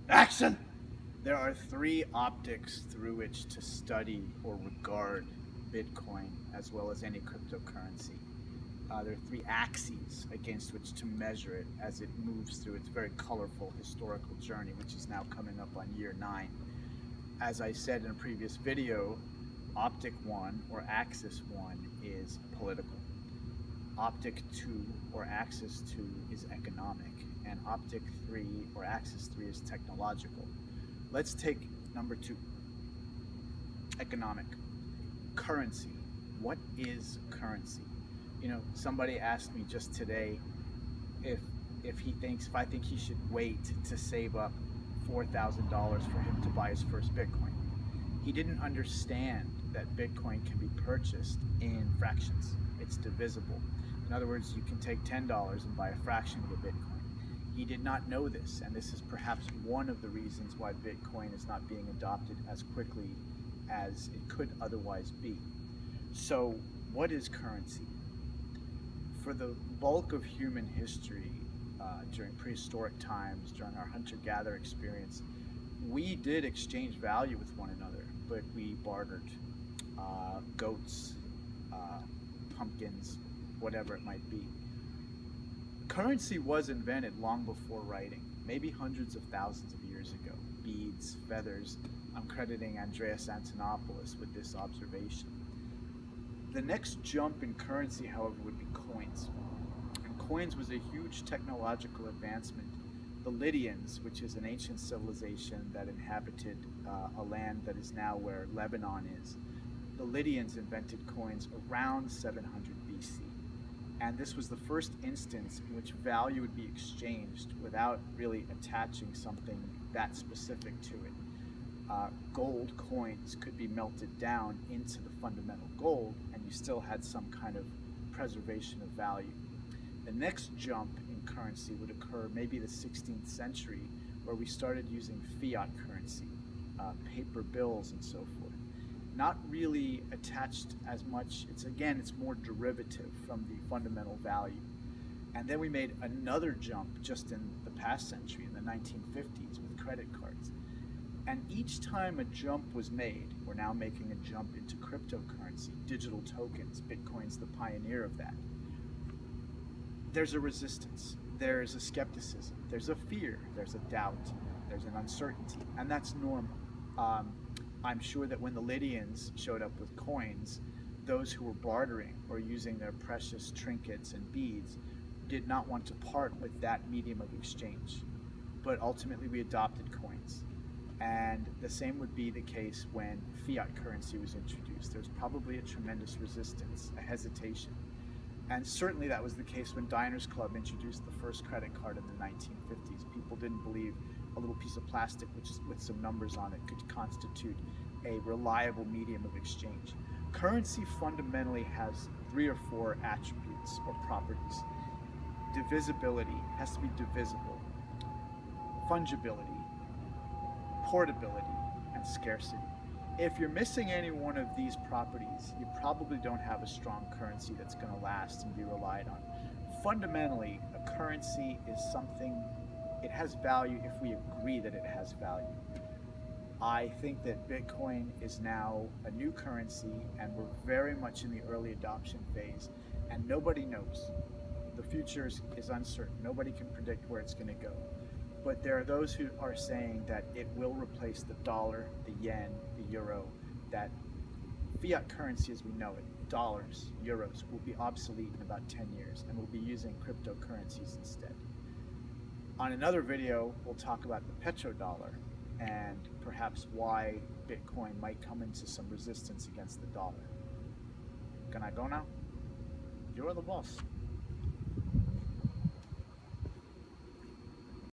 Action! There are three optics through which to study or regard Bitcoin as well as any cryptocurrency. There are three axes against which to measure it as it moves through its very colorful historical journey, which is now coming up on year 9. As I said in a previous video, Optic 1 or Axis 1 is political. Optic 2 or Axis 2 is economic, and Optic 3 or Axis 3 is technological. Let's take number 2, economic. Currency. What is currency? You know, somebody asked me just today if I think he should wait to save up $4,000 for him to buy his first Bitcoin. He didn't understand that Bitcoin can be purchased in fractions. It's divisible. In other words, you can take $10 and buy a fraction of a Bitcoin. He did not know this, and this is perhaps one of the reasons why Bitcoin is not being adopted as quickly as it could otherwise be. So, what is currency? For the bulk of human history, during prehistoric times, during our hunter-gatherer experience, we did exchange value with one another, but we bartered goats, pumpkins, whatever it might be. Currency was invented long before writing, maybe hundreds of thousands of years ago. Beads, feathers. I'm crediting Andreas Antonopoulos with this observation. The next jump in currency, however, would be coins. And coins was a huge technological advancement. The Lydians, which is an ancient civilization that inhabited a land that is now where Lebanon is, the Lydians invented coins around 700 BC. And this was the first instance in which value would be exchanged without really attaching something that specific to it. Gold coins could be melted down into the fundamental gold, and you still had some kind of preservation of value. The next jump in currency would occur maybe the 16th century, where we started using fiat currency, paper bills and so forth. Not really attached as much. It's more derivative from the fundamental value. And then we made another jump just in the past century, in the 1950s, with credit cards. And each time a jump was made, we're now making a jump into cryptocurrency, digital tokens. Bitcoin's the pioneer of that. There's a resistance, there's a skepticism, there's a fear, there's a doubt, there's an uncertainty, and that's normal. I'm sure that when the Lydians showed up with coins, those who were bartering or using their precious trinkets and beads did not want to part with that medium of exchange. But ultimately we adopted coins. And the same would be the case when fiat currency was introduced. There's probably a tremendous resistance, a hesitation. And certainly that was the case when Diners Club introduced the first credit card in the 1950s. People didn't believe a little piece of plastic with some numbers on it could constitute a reliable medium of exchange. Currency fundamentally has 3 or 4 attributes or properties. Divisibility, has to be divisible. Fungibility, portability, and scarcity. If you're missing any one of these properties, you probably don't have a strong currency that's going to last and be relied on. Fundamentally, a currency is something, it has value if we agree that it has value. I think that Bitcoin is now a new currency, and we're very much in the early adoption phase, and nobody knows. The future is uncertain. Nobody can predict where it's going to go. But there are those who are saying that it will replace the dollar, the yen, the euro, that fiat currency as we know it, dollars, euros, will be obsolete in about 10 years, and we'll be using cryptocurrencies instead. On another video, we'll talk about the petrodollar and perhaps why Bitcoin might come into some resistance against the dollar. Can I go now? You're the boss.